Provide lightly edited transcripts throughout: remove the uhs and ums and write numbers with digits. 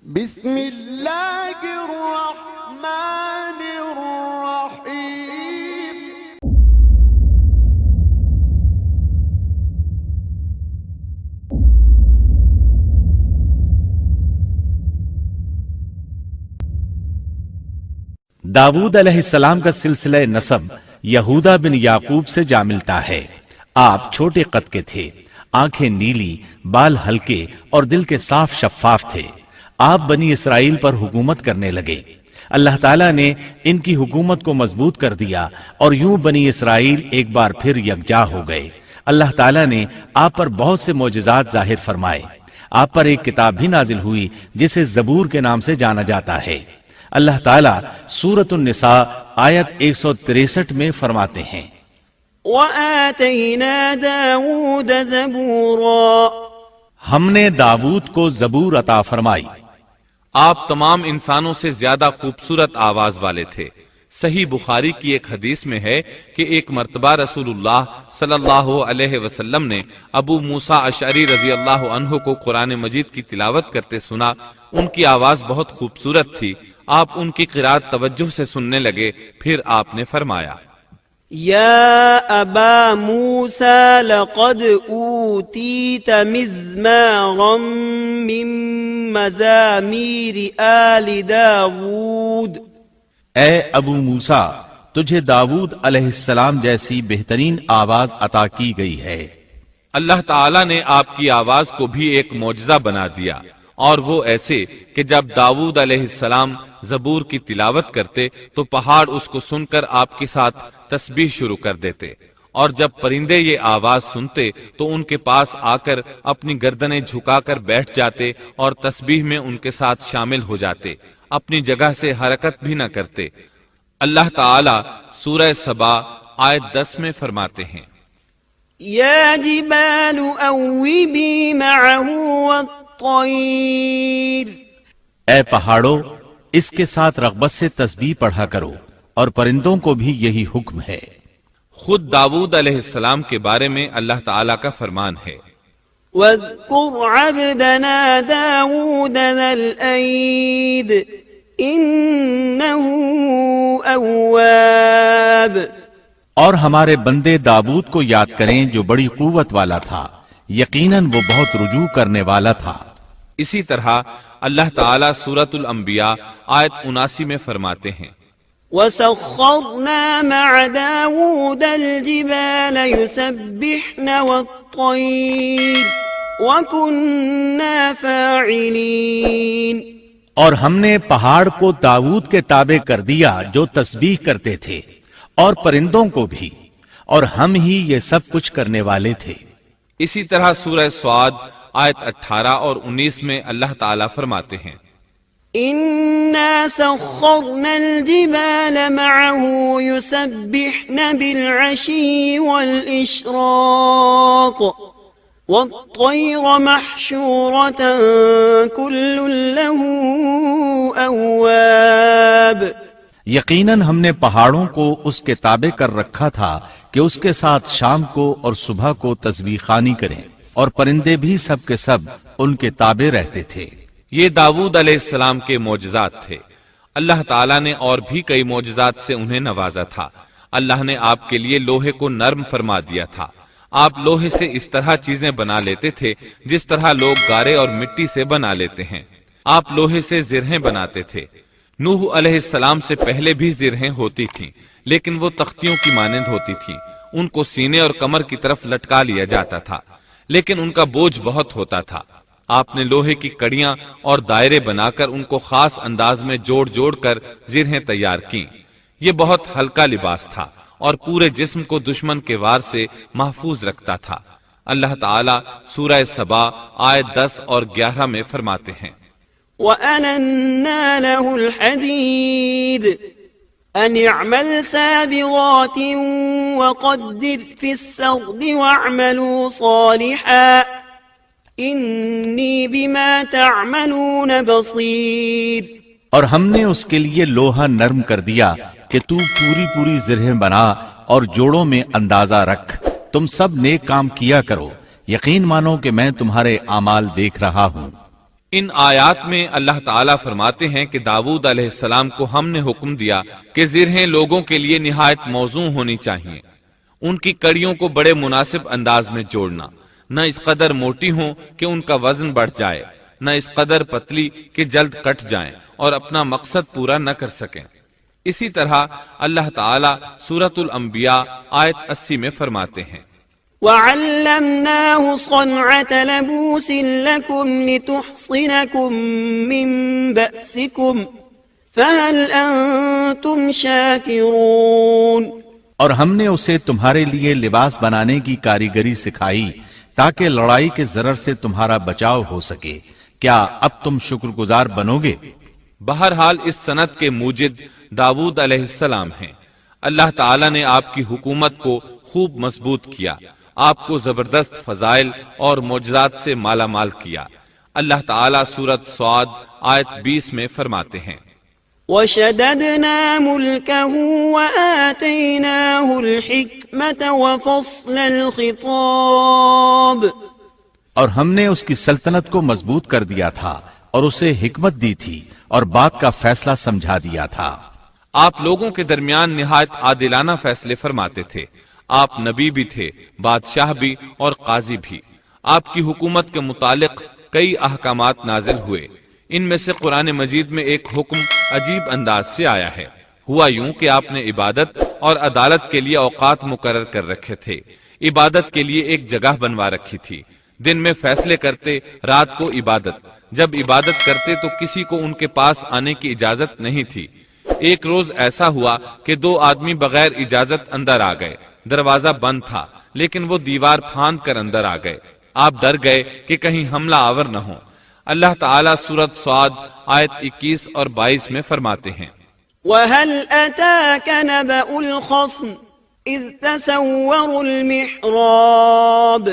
بسم اللہ الرحمن الرحیم۔ داود علیہ السلام کا سلسلہ نسب یہودا بن یعقوب سے جا ملتا ہے۔ آپ چھوٹے قد کے تھے، آنکھیں نیلی، بال ہلکے اور دل کے صاف شفاف تھے۔ آپ بنی اسرائیل پر حکومت کرنے لگے۔ اللہ تعالیٰ نے ان کی حکومت کو مضبوط کر دیا اور یوں بنی اسرائیل ایک بار پھر یکجا ہو گئے۔ اللہ تعالیٰ نے آپ پر بہت سے معجزات ظاہر فرمائے۔ آپ پر ایک کتاب بھی نازل ہوئی جسے زبور کے نام سے جانا جاتا ہے۔ اللہ تعالیٰ سورۃ النساء آیت 163 میں فرماتے ہیں، وَآتَيْنَا دَاوُودَ زَبُورًا، ہم نے داود کو زبور عطا فرمائی۔ آپ تمام انسانوں سے زیادہ خوبصورت آواز والے تھے۔ صحیح بخاری کی ایک حدیث میں ہے کہ ایک مرتبہ رسول اللہ صلی اللہ علیہ وسلم نے ابو موسیٰ اشعری رضی اللہ عنہ کو قرآن مجید کی تلاوت کرتے سنا۔ ان کی آواز بہت خوبصورت تھی۔ آپ ان کی قرات توجہ سے سننے لگے، پھر آپ نے فرمایا، یا ابا موسیٰ لقد اوتیت مزمارا من مزامیر آل داود، اے ابو موسیٰ، تجھے داود علیہ السلام جیسی بہترین آواز عطا کی گئی ہے۔ اللہ تعالیٰ نے آپ کی آواز کو بھی ایک معجزہ بنا دیا، اور وہ ایسے کہ جب داود علیہ السلام زبور کی تلاوت کرتے تو پہاڑ اس کو سن کر آپ کے ساتھ تسبیح شروع کر دیتے، اور جب پرندے یہ آواز سنتے تو ان کے پاس آ کر اپنی گردنیں جھکا کر بیٹھ جاتے اور تسبیح میں ان کے ساتھ شامل ہو جاتے، اپنی جگہ سے حرکت بھی نہ کرتے۔ اللہ تعالی سورہ سبا آیت 10 میں فرماتے ہیں، یا جبال اوبی معه والطیر، اے پہاڑوں، اس کے ساتھ رغبت سے تسبیح پڑھا کرو، اور پرندوں کو بھی یہی حکم ہے۔ خود داود علیہ السلام کے بارے میں اللہ تعالیٰ کا فرمان ہے، واذکر عبدنا داود ذا الأید انه اواب، اور ہمارے بندے داود کو یاد کریں جو بڑی قوت والا تھا، یقیناً وہ بہت رجوع کرنے والا تھا۔ اسی طرح اللہ تعالیٰ سورۃ الانبیاء آیت 79 میں فرماتے ہیں، وسخرنا مع داود الجبال يسبحن والطير وكنا فاعلين، اور ہم نے پہاڑ کو داود کے تابع کر دیا جو تسبیح کرتے تھے، اور پرندوں کو بھی، اور ہم ہی یہ سب کچھ کرنے والے تھے۔ اسی طرح سورہ سعد آیت 18 اور 19 میں اللہ تعالیٰ فرماتے ہیں، إنا سخرنا الجبال معه يسبحن بالعشي والإشراق والطير محشورة كل له أواب، یقیناً ہم نے پہاڑوں کو اس کے تابع کر رکھا تھا کہ اس کے ساتھ شام کو اور صبح کو تسبیح خوانی کریں، اور پرندے بھی سب کے سب ان کے تابع رہتے تھے۔ یہ داود علیہ السلام کے معجزات تھے۔ اللہ تعالیٰ نے اور بھی کئی معجزات سے انہیں نوازا تھا۔ اللہ نے آپ کے لیے لوہے کو نرم فرما دیا تھا۔ آپ لوہے سے اس طرح چیزیں بنا لیتے تھے جس طرح لوگ گارے اور مٹی سے بنا لیتے ہیں۔ آپ لوہے سے زرہیں بناتے تھے۔ نوح علیہ السلام سے پہلے بھی زرہیں ہوتی تھیں، لیکن وہ تختیوں کی مانند ہوتی تھیں۔ ان کو سینے اور کمر کی طرف لٹکا لیا جاتا تھا، لیکن ان کا بوجھ بہت ہوتا تھا۔ آپ نے لوہے کی کڑیاں اور دائرے بنا کر ان کو خاص انداز میں جوڑ جوڑ کر زرہیں تیار کیں۔ یہ بہت ہلکا لباس تھا اور پورے جسم کو دشمن کے وار سے محفوظ رکھتا تھا۔ اللہ تعالیٰ سورہ سبا آیت 10 اور 11 میں فرماتے ہیں، وَأَلَنَّا لَهُ الْحَدِيدَ أَنِ اعْمَلْ سَابِغَاتٍ وَقَدِّرْ فِي السَّرْدِ وَاعْمَلُوا صَالِحًا انی بما تعملون بصیر، اور ہم نے اس کے لیے لوہا نرم کر دیا کہ تو پوری پوری زرہیں بنا اور جوڑوں میں اندازہ رکھ، تم سب نیک کام کیا کرو، یقین مانو کہ میں تمہارے اعمال دیکھ رہا ہوں۔ ان آیات میں اللہ تعالیٰ فرماتے ہیں کہ داؤد علیہ السلام کو ہم نے حکم دیا کہ زرہیں لوگوں کے لیے نہایت موزوں ہونی چاہیے، ان کی کڑیوں کو بڑے مناسب انداز میں جوڑنا، نہ اس قدر موٹی ہوں کہ ان کا وزن بڑھ جائے، نہ اس قدر پتلی کہ جلد کٹ جائیں اور اپنا مقصد پورا نہ کر سکیں۔ اسی طرح اللہ تعالیٰ سورۃ الانبیاء آیت 80 میں فرماتے ہیں وَعَلَّمْنَاهُ صَنْعَةَ لَبُوسٍ لَكُمْ لِتُحْصِنَكُمْ مِنْ بَأْسِكُمْ فَهَلْ أَنْتُمْ شَاكِرُونَ، اور ہم نے اسے تمہارے لیے لباس بنانے کی کاریگری سکھائی تاکہ لڑائی کے ضرر سے تمہارا بچاؤ ہو سکے، کیا اب تم شکر گزار بنو گے؟ بہرحال اس صنعت کے موجد داؤد علیہ السلام ہیں۔ اللہ تعالیٰ نے آپ کی حکومت کو خوب مضبوط کیا، آپ کو زبردست فضائل اور معجزات سے مالا مال کیا۔ اللہ تعالیٰ سورۃ صاد آیت 20 میں فرماتے ہیں وَشَدَدْنَا مُلْكَهُ وَآتَيْنَاهُ الْحِكْمَةَ وَفَصْلَ الْخِطَابِ، اور ہم نے اس کی سلطنت کو مضبوط کر دیا تھا اور اسے حکمت دی تھی اور بات کا فیصلہ سمجھا دیا تھا۔ آپ لوگوں کے درمیان نہایت عادلانہ فیصلے فرماتے تھے، آپ نبی بھی تھے، بادشاہ بھی اور قاضی بھی۔ آپ کی حکومت کے متعلق کئی احکامات نازل ہوئے، ان میں سے قرآن مجید میں ایک حکم عجیب انداز سے آیا ہے۔ ہوا یوں کہ آپ نے عبادت اور عدالت کے لیے اوقات مقرر کر رکھے تھے، عبادت کے لیے ایک جگہ بنوا رکھی تھی، دن میں فیصلے کرتے، رات کو عبادت۔ جب عبادت کرتے تو کسی کو ان کے پاس آنے کی اجازت نہیں تھی۔ ایک روز ایسا ہوا کہ 2 آدمی بغیر اجازت اندر آ گئے، دروازہ بند تھا لیکن وہ دیوار پھاند کر اندر آ گئے۔ آپ ڈر گئے کہ کہیں حملہ آور نہ ہو۔ اللہ تعالیٰ سورۃ صاد آیت 21 اور 22 میں فرماتے ہیں وَهَلْ أَتَاكَ نَبَأُ الْخَصْمِ إِذْ تَسَوَّرُوا الْمِحْرَابَ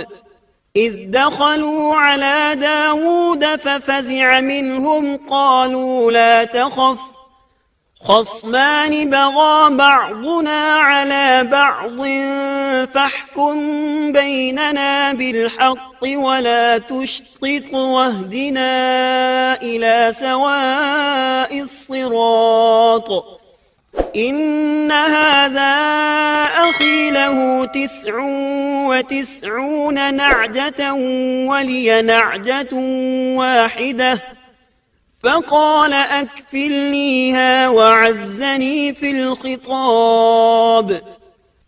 إِذْ دَخَلُوا عَلَى دَاوُودَ فَفَزِعَ مِنْهُمْ قَالُوا لَا تَخَفْ خَصْمَانِ بَغَى بَعْضُنَا عَلَى بَعْضٍ فَاحْكُم بَيْنَنَا بِالْحَقِّ وَلَا تُشْطِطْ وَاهْدِنَا إِلَى سَوَاءِ الصِّرَاطِ إِنَّ هَذَا أَخِي لَهُ 99 نَعْجَةً وَلِيَ نَعْجَةٌ وَاحِدَةٌ فقال أكفلنيها وعزني في الخطاب،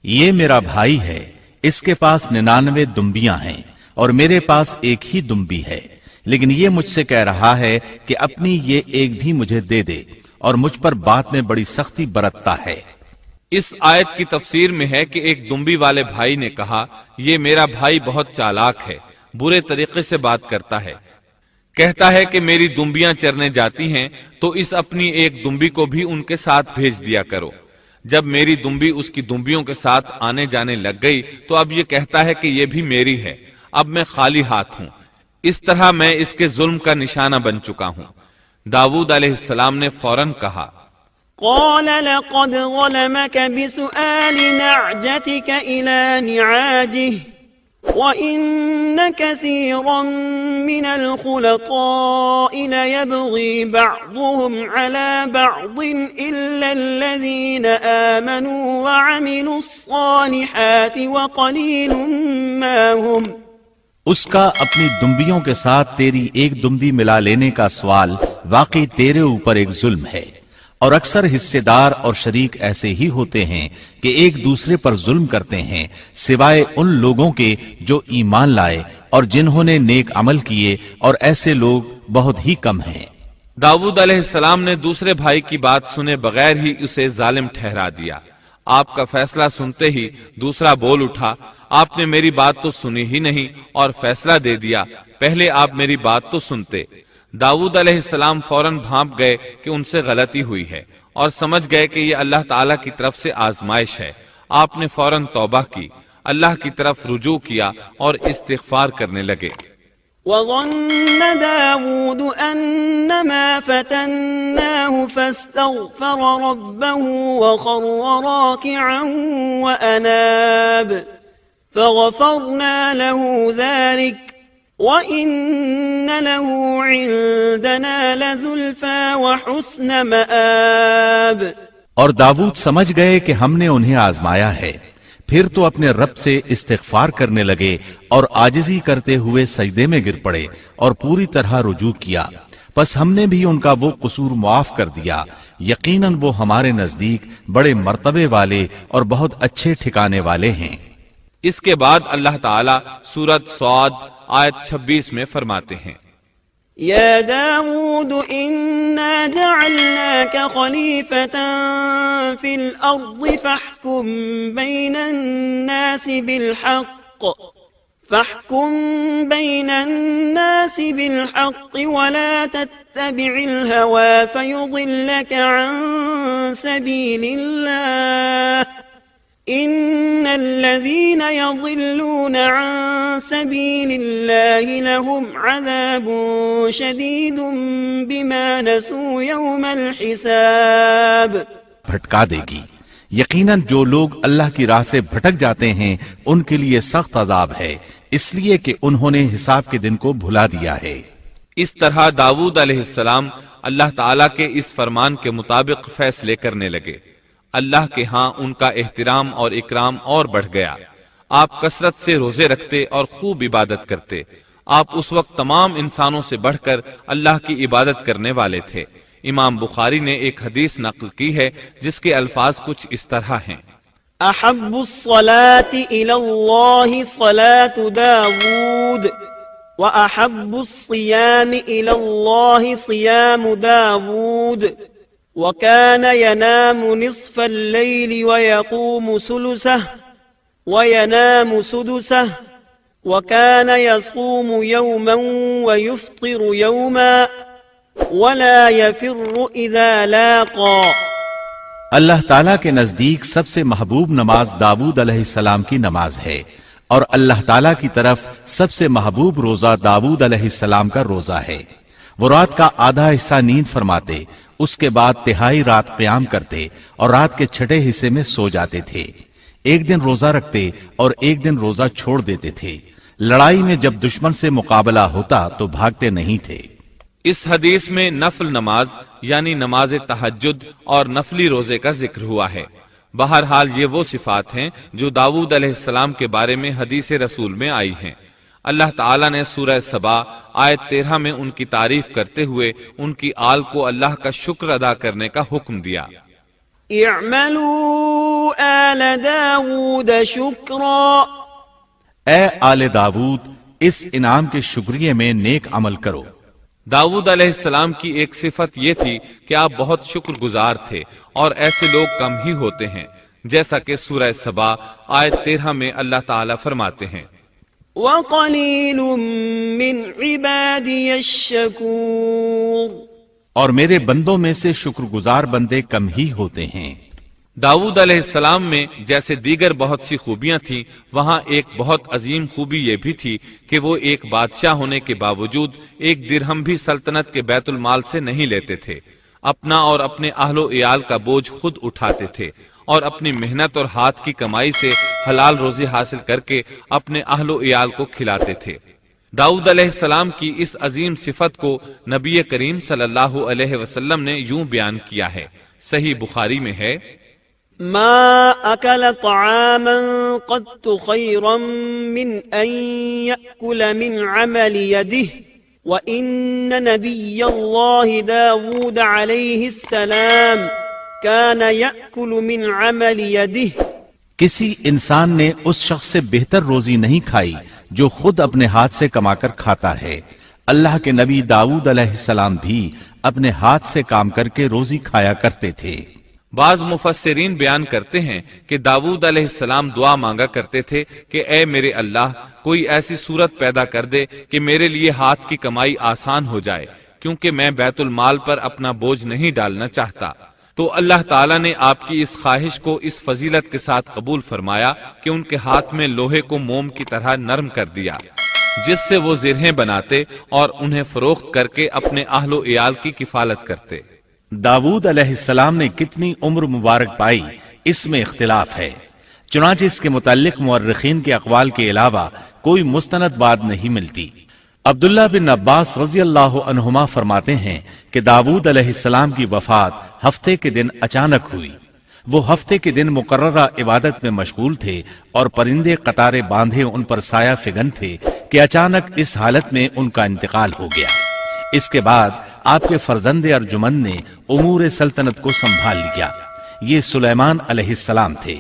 یہ میرا بھائی ہے، اس کے پاس 99 دمبیاں ہیں اور میرے پاس ایک ہی دمبی ہے، لیکن یہ مجھ سے کہہ رہا ہے کہ اپنی یہ ایک بھی مجھے دے دے اور مجھ پر بات میں بڑی سختی برتتا ہے۔ اس آیت کی تفسیر میں ہے کہ ایک دمبی والے بھائی نے کہا، یہ میرا بھائی بہت چالاک ہے، برے طریقے سے بات کرتا ہے، کہتا ہے کہ میری دمبیاں چرنے جاتی ہیں تو اس اپنی ایک دمبی کو بھی ان کے ساتھ بھیج دیا کرو۔ جب میری دمبی اس کی دمبیوں کے ساتھ آنے جانے لگ گئی تو اب یہ کہتا ہے کہ یہ بھی میری ہے، اب میں خالی ہاتھ ہوں۔ اس طرح میں اس کے ظلم کا نشانہ بن چکا ہوں۔ داؤد علیہ السلام نے فوراً کہا قال لقد ظلمك بسؤال نعجتك إلى نعاجه وَإِنَّ كَثِيرًا مِنَ الْخُلَطَاءِ لَيَبْغِي بَعْضُهُمْ عَلَى بَعْضٍ إِلَّا الَّذِينَ آمَنُوا وَعَمِلُوا الصَّالِحَاتِ وَقَلِيلٌ مَا هُمْ۔ اس کا اپنی دمبیوں کے ساتھ تیری ایک دمبی ملا لینے کا سوال واقعی تیرے اوپر ایک ظلم ہے، اور اکثر حصے دار اور شریک ایسے ہی ہوتے ہیں کہ ایک دوسرے پر ظلم کرتے ہیں، سوائے ان لوگوں کے جو ایمان لائے اور جنہوں نے نیک عمل کیے، اور ایسے لوگ بہت ہی کم ہیں۔ داؤد علیہ السلام نے دوسرے بھائی کی بات سنے بغیر ہی اسے ظالم ٹھہرا دیا۔ آپ کا فیصلہ سنتے ہی دوسرا بول اٹھا، آپ نے میری بات تو سنی ہی نہیں اور فیصلہ دے دیا، پہلے آپ میری بات تو سنتے۔ داؤد علیہ السلام فوراً بھانپ گئے کہ ان سے غلطی ہوئی ہے اور سمجھ گئے کہ یہ اللہ تعالیٰ کی طرف سے آزمائش ہے۔ آپ نے فوراً توبہ کی، اللہ کی طرف رجوع کیا اور استغفار کرنے لگے۔ وَظَنَّ دَاوُودُ أَنَّمَا فَتَنَّاهُ فَاسْتَغْفَرَ رَبَّهُ وَخَرَّ رَاكِعًا وَأَنَابَ فَغَفَرْنَا لَهُ ذَلِكَ وَإِنَّ لَهُ عِندَنَا لَزُلْفَىٰ وَحُسْنَ مَآبٍ۔ اور داؤد سمجھ گئے کہ ہم نے انہیں آزمایا ہے، پھر تو اپنے رب سے استغفار کرنے لگے اور عاجزی کرتے ہوئے سجدے میں گر پڑے اور پوری طرح رجوع کیا، پس ہم نے بھی ان کا وہ قصور معاف کر دیا، یقیناً وہ ہمارے نزدیک بڑے مرتبے والے اور بہت اچھے ٹھکانے والے ہیں۔ اس کے بعد اللہ تعالیٰ سورۃ صاد آیت 26 میں فرماتے ہیں، يا داود إنا جعلناك خليفة في الأرض فاحكم بين الناس بالحق ولا تتبع الهوى فيضلك عن سبيل الله إن الذين يضلون عن سبيل الله لهم عذاب شديد بما نسوا يوم الحساب۔ بھٹکا دے گی، یقیناً جو لوگ اللہ کی راہ سے بھٹک جاتے ہیں ان کے لیے سخت عذاب ہے، اس لیے کہ انہوں نے حساب کے دن کو بھلا دیا ہے۔ اس طرح داؤد علیہ السلام اللہ تعالیٰ کے اس فرمان کے مطابق فیصلے کرنے لگے۔ اللہ کے ہاں ان کا احترام اور اکرام اور بڑھ گیا۔ آپ کثرت سے روزے رکھتے اور خوب عبادت کرتے۔ آپ اس وقت تمام انسانوں سے بڑھ کر اللہ کی عبادت کرنے والے تھے۔ امام بخاری نے ایک حدیث نقل کی ہے جس کے الفاظ کچھ اس طرح ہیں، احب الصلاة الى اللہ صلاة داود واحب الصيام الى اللہ صيام داود وكان ينام نصف الليل ويقوم ثلثه وينام سدسه وكان يصوم يوما ويفطر يوما ولا يفر اذا لاقى۔ اللہ تعالیٰ کے نزدیک سب سے محبوب نماز داؤد علیہ السلام کی نماز ہے، اور اللہ تعالیٰ کی طرف سب سے محبوب روزہ داؤد علیہ السلام کا روزہ ہے۔ وہ رات کا آدھا حصہ نیند فرماتے، اس کے بعد تہائی رات قیام کرتے اور رات کے چھٹے حصے میں سو جاتے تھے۔ ایک دن روزہ رکھتے اور ایک دن روزہ چھوڑ دیتے تھے۔ لڑائی میں جب دشمن سے مقابلہ ہوتا تو بھاگتے نہیں تھے۔ اس حدیث میں نفل نماز یعنی نماز تہجد اور نفلی روزے کا ذکر ہوا ہے۔ بہرحال یہ وہ صفات ہیں جو داؤد علیہ السلام کے بارے میں حدیث رسول میں آئی ہیں۔ اللہ تعالیٰ نے سورہ سبا آیت 13 میں ان کی تعریف کرتے ہوئے ان کی آل کو اللہ کا شکر ادا کرنے کا حکم دیا۔ اعملوا آل داود شکرا، اے آل داود اس انعام کے شکریہ میں نیک عمل کرو۔ داؤد علیہ السلام کی ایک صفت یہ تھی کہ آپ بہت شکر گزار تھے، اور ایسے لوگ کم ہی ہوتے ہیں، جیسا کہ سورہ سبا آیت 13 میں اللہ تعالیٰ فرماتے ہیں، وَقَلِيلٌ مِّنْ عِبَادِيَ الشَّكُورُ، اور میرے بندوں میں سے شکر گزار بندے کم ہی ہوتے ہیں۔ داؤد علیہ السلام میں جیسے دیگر بہت سی خوبیاں تھیں، وہاں ایک بہت عظیم خوبی یہ بھی تھی کہ وہ ایک بادشاہ ہونے کے باوجود ایک درہم بھی سلطنت کے بیت المال سے نہیں لیتے تھے۔ اپنا اور اپنے اہل و عیال کا بوجھ خود اٹھاتے تھے، اور اپنی محنت اور ہاتھ کی کمائی سے حلال روزی حاصل کر کے اپنے اہل و عیال کو کھلاتے تھے۔ داؤد علیہ السلام کی اس عظیم صفت کو نبی کریم صلی اللہ علیہ وسلم نے یوں بیان کیا ہے۔ صحیح بخاری میں ہے، ما اکل طعاما قط خیرا من ان یأکل من عمل یده وان نبی اللہ داود علیہ السلام كان يأكل من عمل يده، کسی انسان نے اس شخص سے بہتر روزی نہیں کھائی جو خود اپنے ہاتھ سے کما کر کھاتا ہے۔ اللہ کے نبی داؤد علیہ السلام بھی اپنے ہاتھ سے کام کر کے روزی کھایا کرتے تھے۔ بعض مفسرین بیان کرتے ہیں کہ داؤد علیہ السلام دعا مانگا کرتے تھے کہ اے میرے اللہ، کوئی ایسی صورت پیدا کر دے کہ میرے لیے ہاتھ کی کمائی آسان ہو جائے، کیونکہ میں بیت المال پر اپنا بوجھ نہیں ڈالنا چاہتا۔ تو اللہ تعالیٰ نے آپ کی اس خواہش کو اس فضیلت کے ساتھ قبول فرمایا کہ ان کے ہاتھ میں لوہے کو موم کی طرح نرم کر دیا، جس سے وہ زرہیں بناتے اور انہیں فروخت کر کے اپنے اہل و عیال کی کفالت کرتے۔ داؤد علیہ السلام نے کتنی عمر مبارک پائی، اس میں اختلاف ہے، چنانچہ اس کے متعلق مورخین کے اقوال کے علاوہ کوئی مستند بات نہیں ملتی۔ عبداللہ بن عباس رضی اللہ عنہما فرماتے ہیں کہ داؤد علیہ السلام کی وفات ہفتے کے دن اچانک ہوئی۔ وہ ہفتے کے دن مقررہ عبادت میں مشغول تھے اور پرندے قطارے باندھے ان پر سایہ فگن تھے کہ اچانک اس حالت میں ان کا انتقال ہو گیا۔ اس کے بعد آپ کے فرزند ارجمند نے امور سلطنت کو سنبھال لیا۔ یہ سلیمان علیہ السلام تھے۔